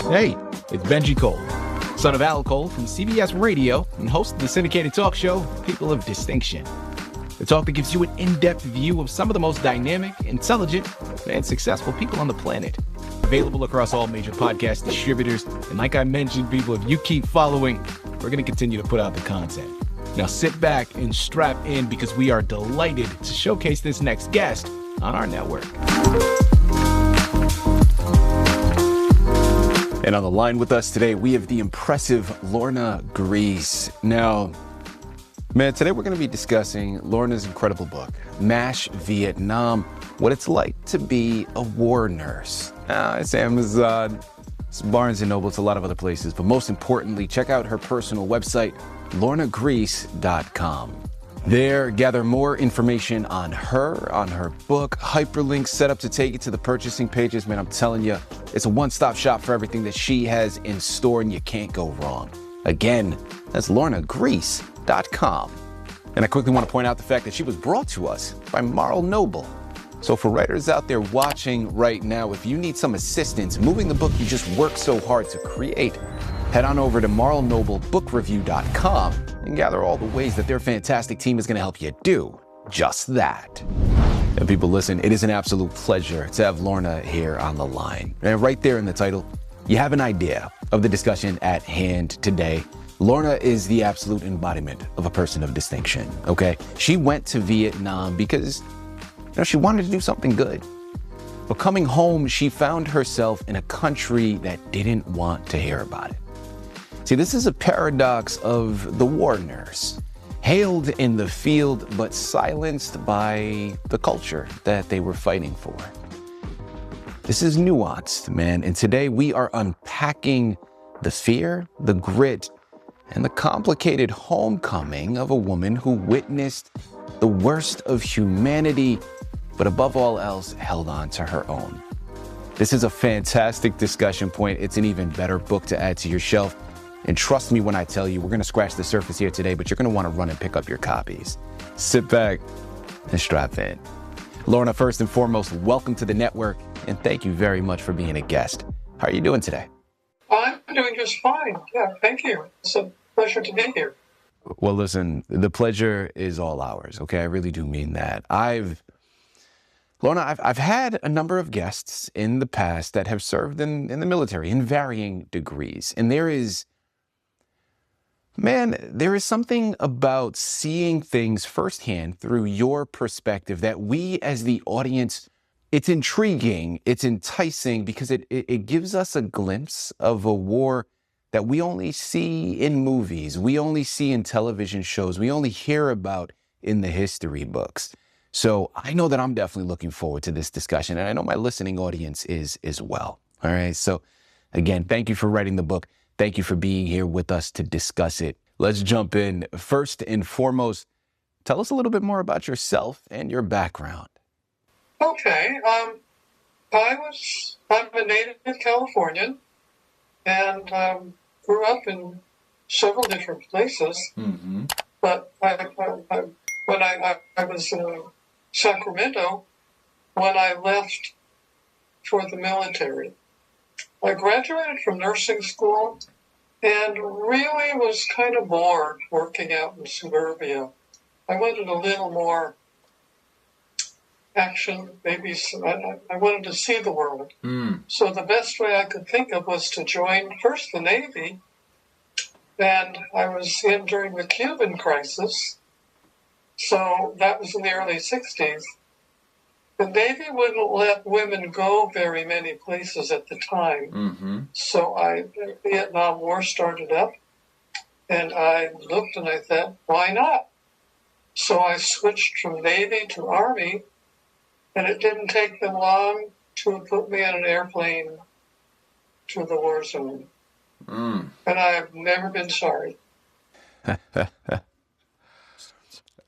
Hey, it's Benji Cole, son of Al Cole from CBS Radio and host of the syndicated talk show, People of Distinction. The talk that gives you an in-depth view of some of the most dynamic, intelligent, and successful people on the planet. Available across all major podcast distributors. And like I mentioned, people, if you keep following, we're going to continue to put out the content. Now sit back and strap in because we are delighted to showcase this next guest on our network. And on the line with us today, we have the impressive Lorna Griess. Now, man, today we're going to be discussing Lorna's incredible book, MASH Vietnam, what it's like to be a war nurse. It's Amazon, it's Barnes & Noble, it's a lot of other places. But most importantly, check out her personal website, lornagriess.com. There, gather more information on her book, hyperlinks set up to take you to the purchasing pages. Man, I'm telling you, it's a one-stop shop for everything that she has in store, and you can't go wrong. Again, that's lornagriess.com. And I quickly want to point out the fact that she was brought to us by Barnes & Noble. So for writers out there watching right now, if you need some assistance moving the book you just worked so hard to create, head on over to marlnoblebookrareview.com and gather all the ways that their fantastic team is going to help you do just that. And people, listen, it is an absolute pleasure to have Lorna here on the line. And right there in the title, you have an idea of the discussion at hand today. Lorna is the absolute embodiment of a person of distinction, okay? She went to Vietnam because she wanted to do something good. But coming home, she found herself in a country that didn't want to hear about it. See, this is a paradox of the war nurse, hailed in the field but silenced by the culture that they were fighting for. This is nuanced, man, and today we are unpacking the fear, the grit, and the complicated homecoming of a woman who witnessed the worst of humanity, but above all else, held on to her own. This is a fantastic discussion point. It's an even better book to add to your shelf. And trust me when I tell you, we're going to scratch the surface here today, but you're going to want to run and pick up your copies. Sit back and strap in. Lorna, first and foremost, welcome to the network, and thank you very much for being a guest. How are you doing today? I'm doing just fine. Yeah, thank you. It's a pleasure to be here. Well, listen, the pleasure is all ours, okay? I really do mean that. Lorna, I've had a number of guests in the past that have served in the military in varying degrees, and there is something about seeing things firsthand through your perspective that we as the audience, it's intriguing, it's enticing because it gives us a glimpse of a war that we only see in movies, we only see in television shows, we only hear about in the history books. So I know that I'm definitely looking forward to this discussion, and I know my listening audience is as well. All right, so again, thank you for writing the book. Thank you for being here with us to discuss it. Let's jump in. First and foremost, tell us a little bit more about yourself and your background. Okay. I'm a native Californian and grew up in several different places. Mm-hmm. But when I was in Sacramento, when I left for the military, I graduated from nursing school and really was kind of bored working out in suburbia. I wanted a little more action, maybe I wanted to see the world. So the best way I could think of was to join first the Navy, and I was in during the Cuban crisis, so that was in the early 60s. The Navy wouldn't let women go very many places at the time. Mm-hmm. So the Vietnam War started up, and I looked and I thought, why not? So I switched from Navy to Army, and it didn't take them long to put me on an airplane to the war zone. And I have never been sorry.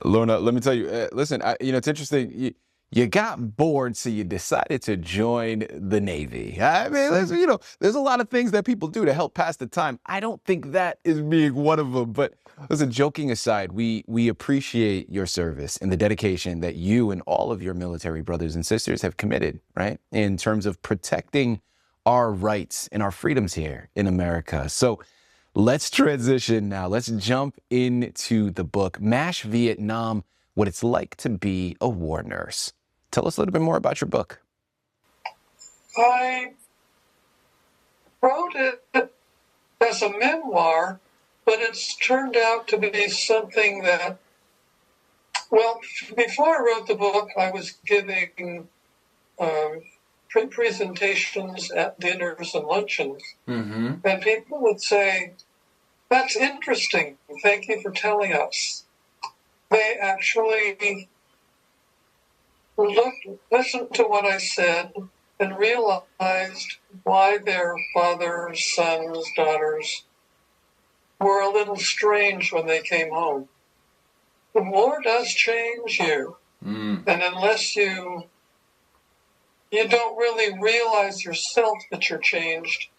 Lorna, let me tell you, listen, it's interesting. You got bored, so you decided to join the Navy. I mean, listen, there's a lot of things that people do to help pass the time. I don't think that is being one of them. But listen, joking aside, we appreciate your service and the dedication that you and all of your military brothers and sisters have committed, right, in terms of protecting our rights and our freedoms here in America. So let's transition now. Let's jump into the book, MASH Vietnam, What It's Like to Be a War Nurse. Tell us a little bit more about your book. I wrote it as a memoir, but it's turned out to be something that, well, before I wrote the book, I was giving presentations at dinners and luncheons. Mm-hmm. And people would say, "That's interesting. Thank you for telling us." They actually listened to what I said and realized why their fathers, sons, daughters were a little strange when they came home. The war does change you. And unless you don't really realize yourself that you're changed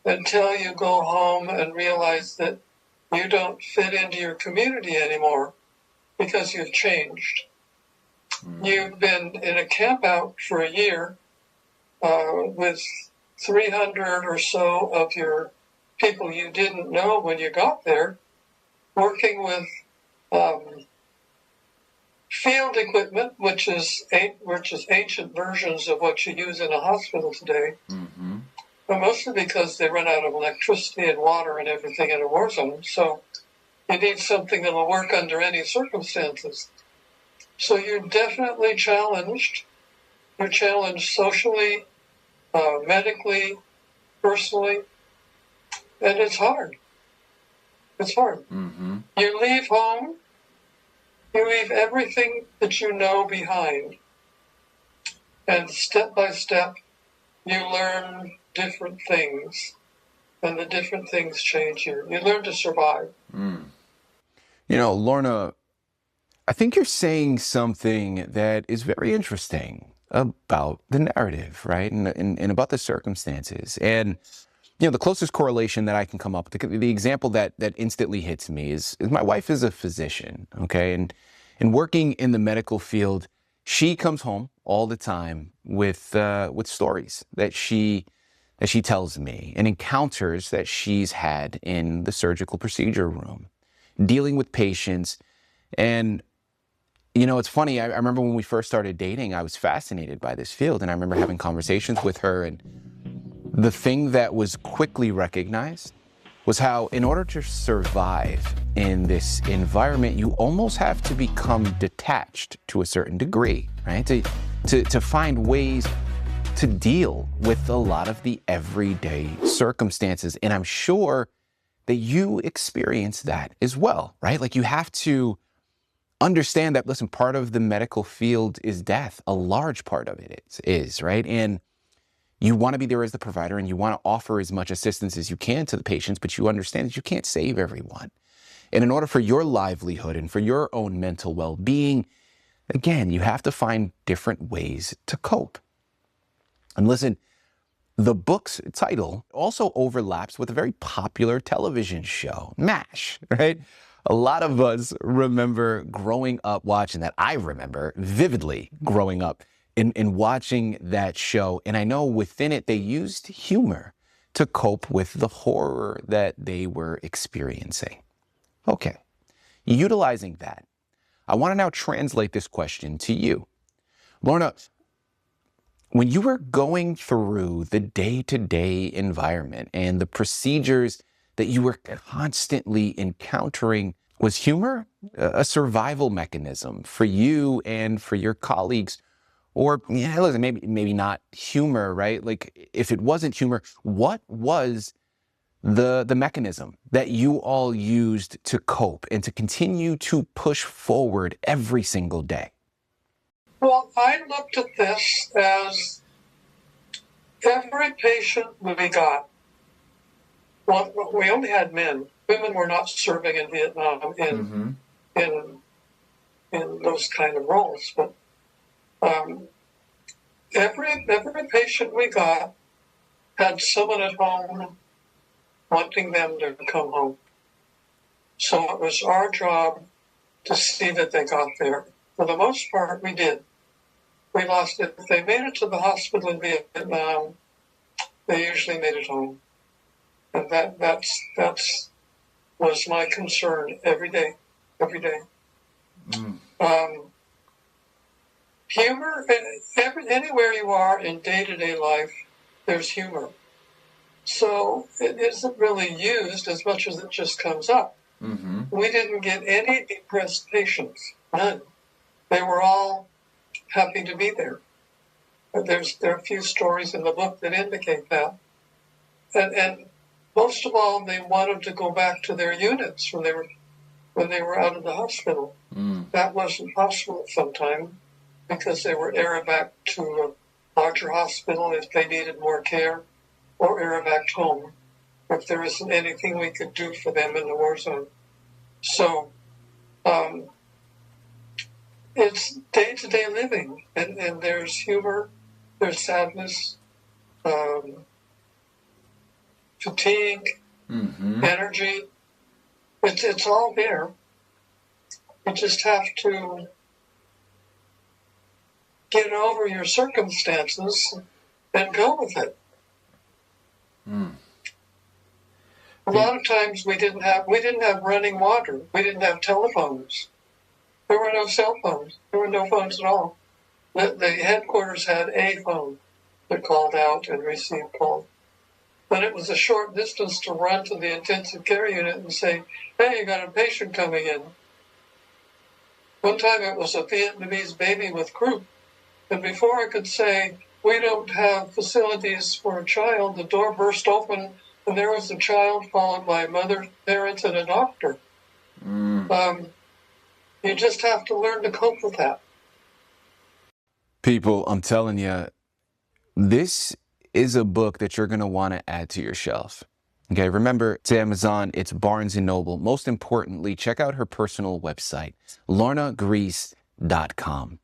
until you go home and realize that you don't fit into your community anymore because you've changed. You've been in a camp out for a year with 300 or so of your people you didn't know when you got there, working with field equipment, which is ancient versions of what you use in a hospital today, but mostly because they run out of electricity and water and everything in a war zone. So you need something that will work under any circumstances. So you're definitely challenged. You're challenged socially, medically, personally, and it's hard. It's hard. You leave home, you leave everything that you know behind, and step by step, you learn different things, and the different things change you. You learn to survive. You know, Lorna, I think you're saying something that is very interesting about the narrative, right? And about the circumstances. And, you know, the closest correlation that I can come up with, the example that instantly hits me is my wife is a physician, okay? And working in the medical field, she comes home all the time with stories that she tells me and encounters that she's had in the surgical procedure room, dealing with patients. And, you know, it's funny, I remember when we first started dating, I was fascinated by this field, and I remember having conversations with her, and the thing that was quickly recognized was how, in order to survive in this environment, you almost have to become detached to a certain degree, right? To find ways to deal with a lot of the everyday circumstances. And I'm sure that you experience that as well, right? Like, you have to understand that, listen, part of the medical field is death. A large part of it is, right? And you want to be there as the provider, and you want to offer as much assistance as you can to the patients, but you understand that you can't save everyone. And in order for your livelihood and for your own mental well-being, again, you have to find different ways to cope. And listen, the book's title also overlaps with a very popular television show, MASH, right? A lot of us remember growing up watching that. I remember vividly growing up in watching that show. And I know within it, they used humor to cope with the horror that they were experiencing. Okay, utilizing that, I want to now translate this question to you. Lorna, when you were going through the day-to-day environment and the procedures that you were constantly encountering, was humor a survival mechanism for you and for your colleagues? Or, yeah, listen, maybe not humor, right? Like, if it wasn't humor, what was the mechanism that you all used to cope and to continue to push forward every single day? Well, I looked at this as every patient we got. Well, we only had men. Women were not serving in Vietnam in those kind of roles. But every patient we got had someone at home wanting them to come home. So it was our job to see that they got there. For the most part, we did. We lost it. If they made it to the hospital in Vietnam, they usually made it home. And that's was my concern every day. Humor, anywhere you are in day-to-day life, there's humor. So it isn't really used as much as it just comes up. Mm-hmm. We didn't get any depressed patients, none. They were all happy to be there. But there are a few stories in the book that indicate that. And most of all, they wanted to go back to their units when they were out of the hospital. That wasn't possible at some time because they were air-evac to a larger hospital if they needed more care, or air-evac home if there isn't anything we could do for them in the war zone. So it's day-to-day living, and there's humor, there's sadness, fatigue, energy. It's all there. You just have to get over your circumstances and go with it. A lot of times we didn't have running water. We didn't have telephones. There were no cell phones. There were no phones at all. The headquarters had a phone that called out and received calls. But it was a short distance to run to the intensive care unit and say, hey, you got a patient coming in. One time it was a Vietnamese baby with croup. And before I could say, we don't have facilities for a child, the door burst open and there was a child followed by mother, parents, and a doctor. You just have to learn to cope with that. People, I'm telling you, this is a book that you're going to want to add to your shelf. Okay, remember, it's Amazon, it's Barnes & Noble. Most importantly, check out her personal website, lornagriess.com.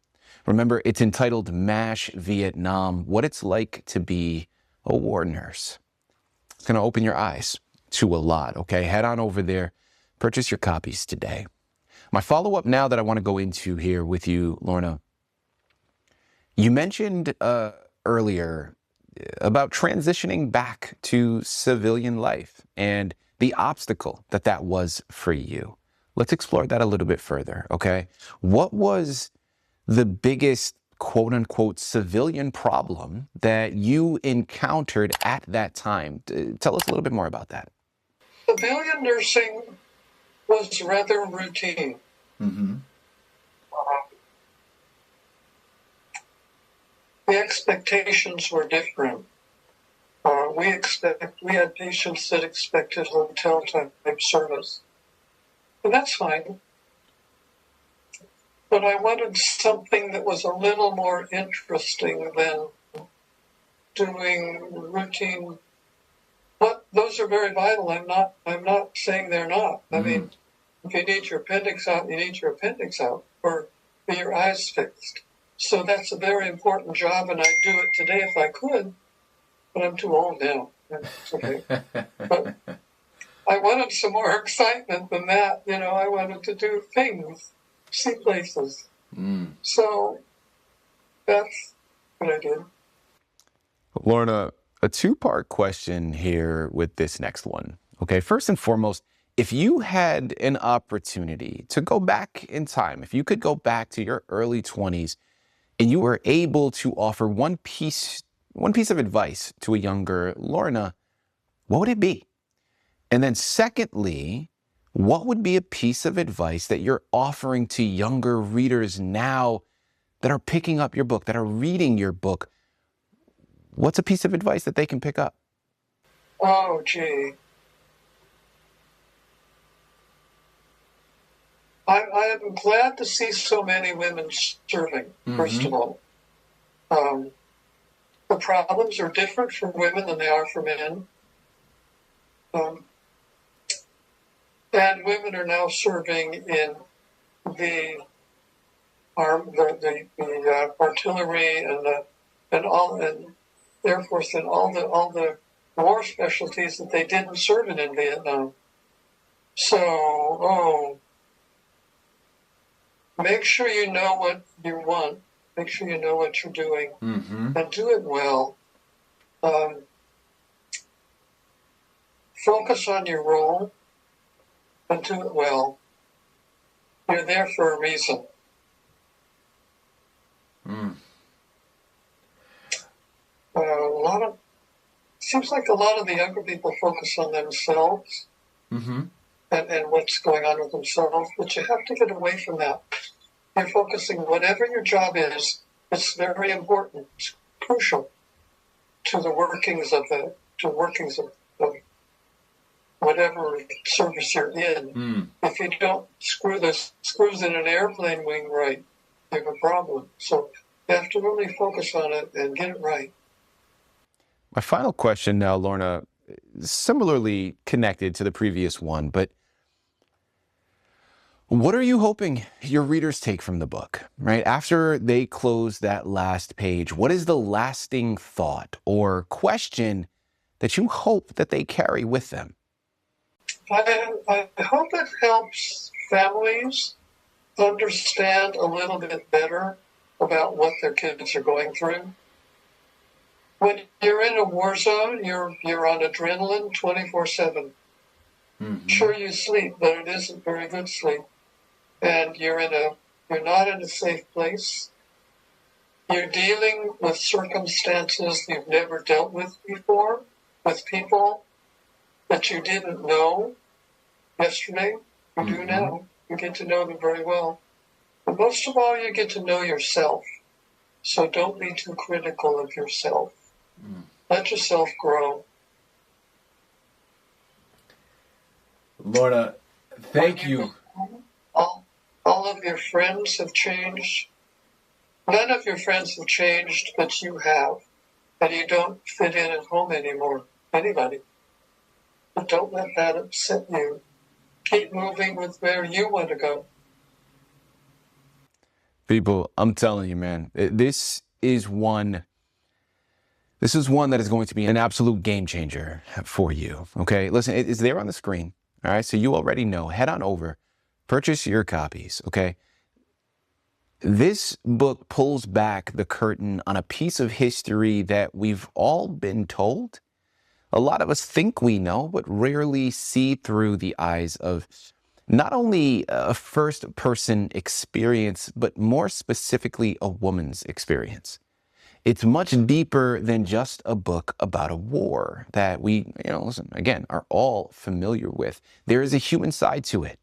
Remember, it's entitled MASH Vietnam, What It's Like to Be a War Nurse. It's going to open your eyes to a lot, okay? Head on over there, purchase your copies today. My follow-up now that I want to go into here with you, Lorna, you mentioned earlier about transitioning back to civilian life and the obstacle that was for you. Let's explore that a little bit further, okay? What was the biggest quote-unquote civilian problem that you encountered at that time? Tell us a little bit more about that. Civilian nursing was rather routine. The expectations were different. We had patients that expected hotel type service, and that's fine. But I wanted something that was a little more interesting than doing routine. But those are very vital. I'm not saying they're not. I mean, if you need your appendix out, you need your appendix out, or your eyes fixed. So that's a very important job, and I'd do it today if I could, but I'm too old now. It's okay. But I wanted some more excitement than that. You know, I wanted to do things, see places. So that's what I did. Lorna, a two-part question here with this next one. Okay, first and foremost, if you had an opportunity to go back in time, if you could go back to your early 20s, and you were able to offer one piece of advice to a younger Lorna, what would it be? And then secondly, what would be a piece of advice that you're offering to younger readers now that are picking up your book, that are reading your book? What's a piece of advice that they can pick up? Oh, gee. I am glad to see so many women serving, first of all. The problems are different for women than they are for men. And women are now serving in the artillery and Air Force and all the war specialties that they didn't serve in Vietnam. So, make sure you know what you want. Make sure you know what you're doing, and do it well. focus on your role and do it well. You're there for a reason. Seems like a lot of the younger people focus on themselves and what's going on with themselves, but you have to get away from that. You're focusing, whatever your job is, it's very important, it's crucial to the workings of whatever service you're in. If you don't screw the screws in an airplane wing right, you have a problem. So you have to really focus on it and get it right. My final question now, Lorna, similarly connected to the previous one, but what are you hoping your readers take from the book, right? After they close that last page, what is the lasting thought or question that you hope that they carry with them? I hope it helps families understand a little bit better about what their kids are going through. When you're in a war zone, you're on adrenaline 24/7. Sure, you sleep, but it isn't very good sleep. And you're not in a safe place. You're dealing with circumstances you've never dealt with before, with people that you didn't know yesterday. You do now. You get to know them very well. But most of all, you get to know yourself. So don't be too critical of yourself. Let yourself grow. Lorna, thank you. All of your friends have changed. None of your friends have changed, but you have. And you don't fit in at home anymore. Anybody. But don't let that upset you. Keep moving with where you want to go. People, I'm telling you, man, this is one that is going to be an absolute game changer for you, okay? Listen, it's there on the screen, all right? So you already know. Head on over, purchase your copies, okay? This book pulls back the curtain on a piece of history that we've all been told. A lot of us think we know, but rarely see through the eyes of not only a first-person experience, but more specifically a woman's experience. It's much deeper than just a book about a war that we, listen, again, are all familiar with. There is a human side to it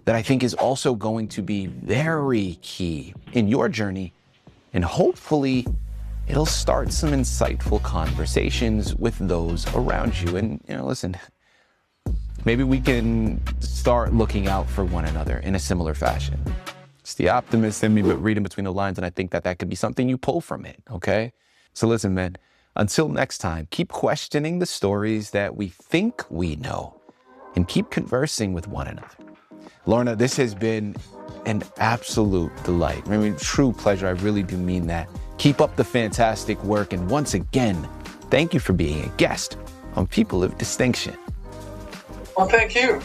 that I think is also going to be very key in your journey, and hopefully it'll start some insightful conversations with those around you. And, listen, maybe we can start looking out for one another in a similar fashion. It's the optimist in me, but reading between the lines, and I think that could be something you pull from it, okay? So listen, man, until next time, keep questioning the stories that we think we know and keep conversing with one another. Lorna, this has been an absolute delight. I mean, true pleasure. I really do mean that. Keep up the fantastic work. And once again, thank you for being a guest on People of Distinction. Well, thank you.